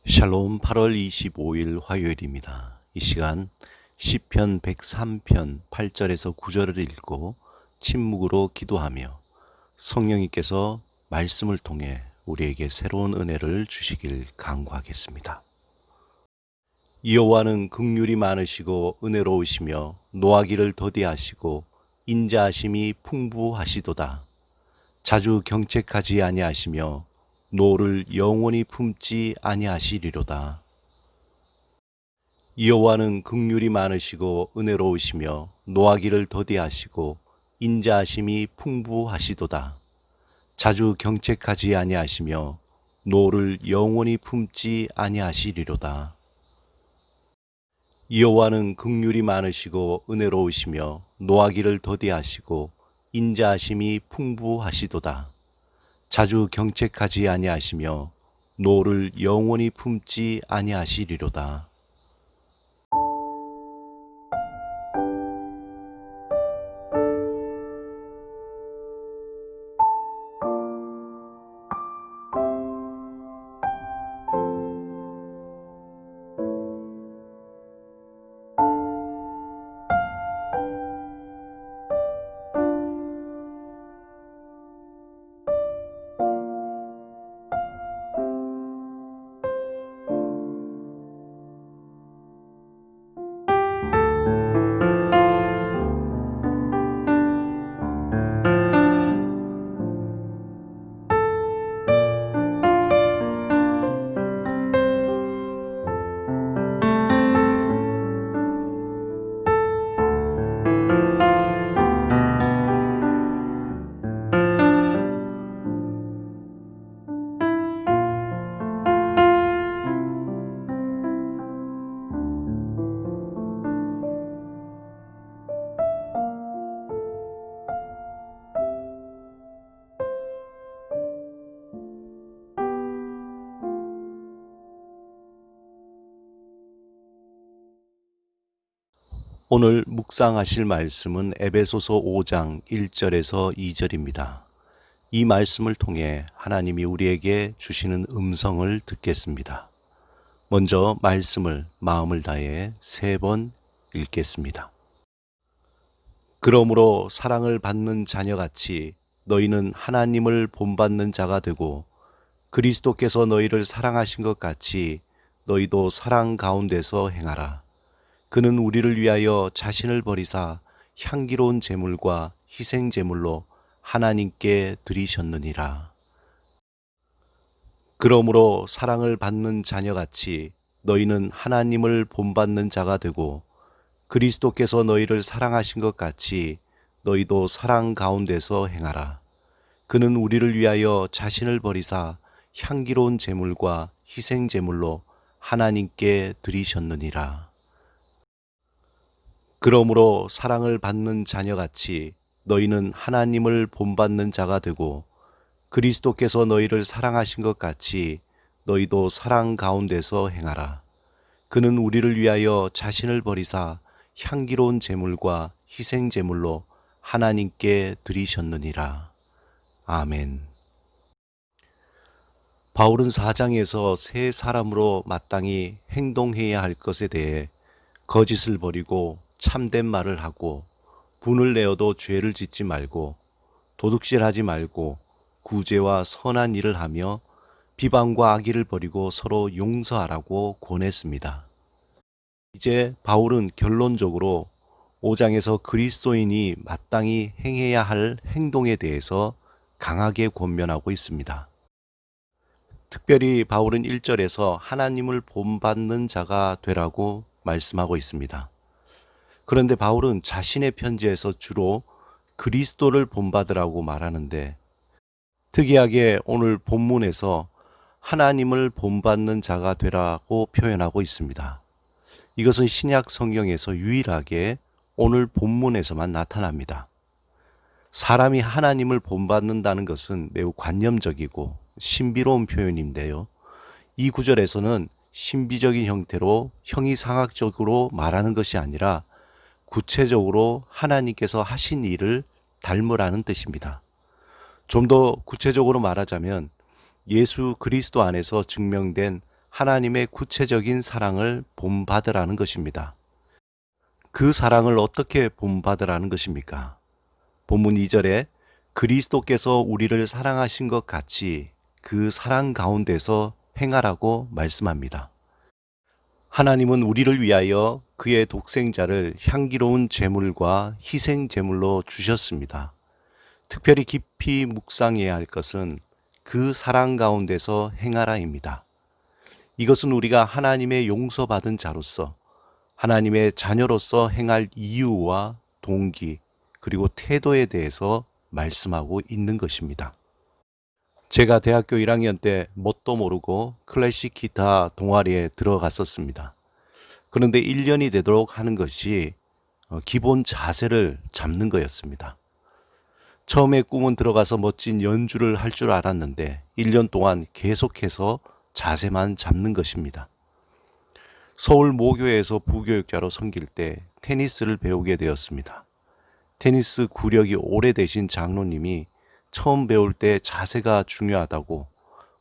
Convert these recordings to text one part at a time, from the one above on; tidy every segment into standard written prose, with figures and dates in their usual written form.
샬롬 8월 25일 화요일입니다. 이 시간 시편 103편 8절에서 9절을 읽고 침묵으로 기도하며 성령님께서 말씀을 통해 우리에게 새로운 은혜를 주시길 간구하겠습니다. 여호와는 긍휼이 많으시고 은혜로우시며 노하기를 더디하시고 인자하심이 풍부하시도다. 자주 경책하지 아니하시며 노를 영원히 품지 아니하시리로다. 여호와는 긍휼이 많으시고 은혜로우시며 노하기를 더디하시고 인자하심이 풍부하시도다. 자주 경책하지 아니하시며 노를 영원히 품지 아니하시리로다. 여호와는 긍휼이 많으시고 은혜로우시며 노하기를 더디하시고 인자하심이 풍부하시도다. 자주 경책하지 아니하시며 노를 영원히 품지 아니하시리로다. 오늘 묵상하실 말씀은 에베소서 5장 1절에서 2절입니다. 이 말씀을 통해 하나님이 우리에게 주시는 음성을 듣겠습니다. 먼저 말씀을 마음을 다해 3번 읽겠습니다. 그러므로 사랑을 받는 자녀같이 너희는 하나님을 본받는 자가 되고 그리스도께서 너희를 사랑하신 것 같이 너희도 사랑 가운데서 행하라. 그는 우리를 위하여 자신을 버리사 향기로운 제물과 희생 제물로 하나님께 드리셨느니라. 그러므로 사랑을 받는 자녀같이 너희는 하나님을 본받는 자가 되고 그리스도께서 너희를 사랑하신 것 같이 너희도 사랑 가운데서 행하라. 그는 우리를 위하여 자신을 버리사 향기로운 제물과 희생 제물로 하나님께 드리셨느니라. 그러므로 사랑을 받는 자녀같이 너희는 하나님을 본받는 자가 되고 그리스도께서 너희를 사랑하신 것 같이 너희도 사랑 가운데서 행하라. 그는 우리를 위하여 자신을 버리사 향기로운 제물과 희생 제물로 하나님께 드리셨느니라. 아멘. 바울은 4장에서 새 사람으로 마땅히 행동해야 할 것에 대해 거짓을 버리고 참된 말을 하고 분을 내어도 죄를 짓지 말고 도둑질하지 말고 구제와 선한 일을 하며 비방과 악의를 버리고 서로 용서하라고 권했습니다. 이제 바울은 결론적으로 5장에서 그리스도인이 마땅히 행해야 할 행동에 대해서 강하게 권면하고 있습니다. 특별히 바울은 1절에서 하나님을 본받는 자가 되라고 말씀하고 있습니다. 그런데 바울은 자신의 편지에서 주로 그리스도를 본받으라고 말하는데 특이하게 오늘 본문에서 하나님을 본받는 자가 되라고 표현하고 있습니다. 이것은 신약 성경에서 유일하게 오늘 본문에서만 나타납니다. 사람이 하나님을 본받는다는 것은 매우 관념적이고 신비로운 표현인데요. 이 구절에서는 신비적인 형태로 형이상학적으로 말하는 것이 아니라 구체적으로 하나님께서 하신 일을 닮으라는 뜻입니다. 좀 더 구체적으로 말하자면 예수 그리스도 안에서 증명된 하나님의 구체적인 사랑을 본받으라는 것입니다. 그 사랑을 어떻게 본받으라는 것입니까? 본문 2절에 그리스도께서 우리를 사랑하신 것 같이 그 사랑 가운데서 행하라고 말씀합니다. 하나님은 우리를 위하여 그의 독생자를 향기로운 제물과 희생 제물로 주셨습니다. 특별히 깊이 묵상해야 할 것은 그 사랑 가운데서 행하라입니다. 이것은 우리가 하나님의 용서받은 자로서 하나님의 자녀로서 행할 이유와 동기 그리고 태도에 대해서 말씀하고 있는 것입니다. 제가 대학교 1학년 때 뭣도 모르고 클래식 기타 동아리에 들어갔었습니다. 그런데 1년이 되도록 하는 것이 기본 자세를 잡는 거였습니다. 처음에 꿈은 들어가서 멋진 연주를 할 줄 알았는데 1년 동안 계속해서 자세만 잡는 것입니다. 서울 모교에서 부교육자로 섬길 때 테니스를 배우게 되었습니다. 테니스 구력이 오래되신 장로님이 처음 배울 때 자세가 중요하다고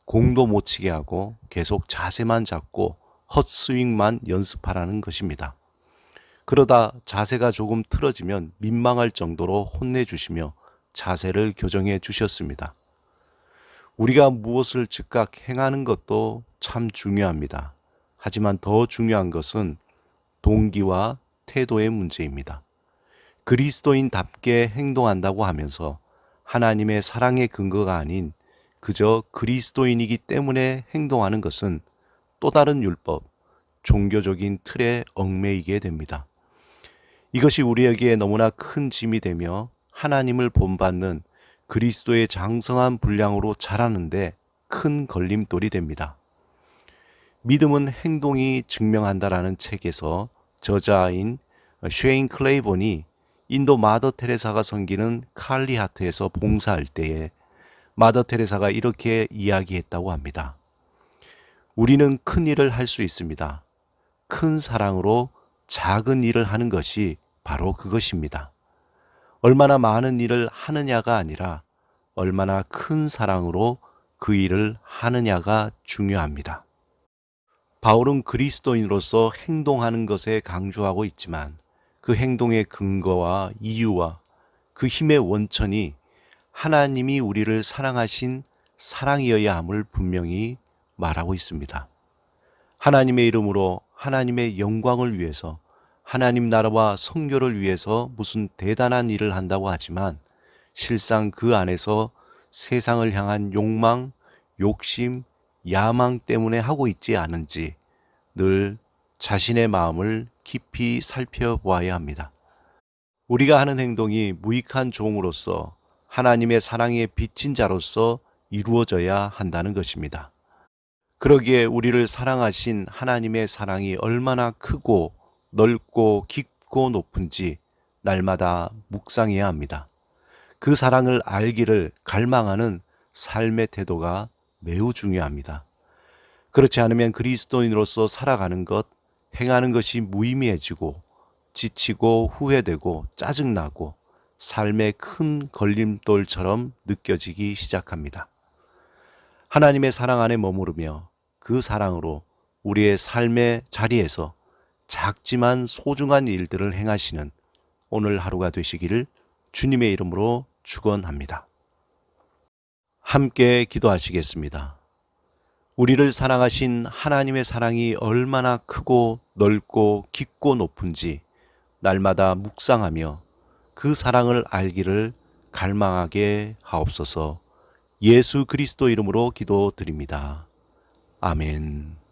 공도 못 치게 하고 계속 자세만 잡고 헛스윙만 연습하라는 것입니다. 그러다 자세가 조금 틀어지면 민망할 정도로 혼내주시며 자세를 교정해 주셨습니다. 우리가 무엇을 즉각 행하는 것도 참 중요합니다. 하지만 더 중요한 것은 동기와 태도의 문제입니다. 그리스도인답게 행동한다고 하면서 하나님의 사랑의 근거가 아닌 그저 그리스도인이기 때문에 행동하는 것은 또 다른 율법, 종교적인 틀에 얽매이게 됩니다. 이것이 우리에게 너무나 큰 짐이 되며 하나님을 본받는 그리스도의 장성한 분량으로 자라는데 큰 걸림돌이 됩니다. 믿음은 행동이 증명한다라는 책에서 저자인 쉐인 클레이본이 인도 마더 테레사가 섬기는 칼리 하트에서 봉사할 때에 마더 테레사가 이렇게 이야기했다고 합니다. 우리는 큰 일을 할 수 있습니다. 큰 사랑으로 작은 일을 하는 것이 바로 그것입니다. 얼마나 많은 일을 하느냐가 아니라 얼마나 큰 사랑으로 그 일을 하느냐가 중요합니다. 바울은 그리스도인으로서 행동하는 것에 강조하고 있지만 그 행동의 근거와 이유와 그 힘의 원천이 하나님이 우리를 사랑하신 사랑이어야 함을 분명히 말하고 있습니다. 하나님의 이름으로 하나님의 영광을 위해서 하나님 나라와 선교를 위해서 무슨 대단한 일을 한다고 하지만 실상 그 안에서 세상을 향한 욕망, 욕심, 야망 때문에 하고 있지 않은지 늘 자신의 마음을 깊이 살펴보아야 합니다. 우리가 하는 행동이 무익한 종으로서 하나님의 사랑에 비친 자로서 이루어져야 한다는 것입니다. 그러기에 우리를 사랑하신 하나님의 사랑이 얼마나 크고 넓고 깊고 높은지 날마다 묵상해야 합니다. 그 사랑을 알기를 갈망하는 삶의 태도가 매우 중요합니다. 그렇지 않으면 그리스도인으로서 살아가는 것, 행하는 것이 무의미해지고 지치고 후회되고 짜증나고 삶의 큰 걸림돌처럼 느껴지기 시작합니다. 하나님의 사랑 안에 머무르며 그 사랑으로 우리의 삶의 자리에서 작지만 소중한 일들을 행하시는 오늘 하루가 되시기를 주님의 이름으로 축원합니다. 함께 기도하시겠습니다. 우리를 사랑하신 하나님의 사랑이 얼마나 크고 넓고 깊고 높은지 날마다 묵상하며 그 사랑을 알기를 갈망하게 하옵소서. 예수 그리스도 이름으로 기도드립니다. 아멘.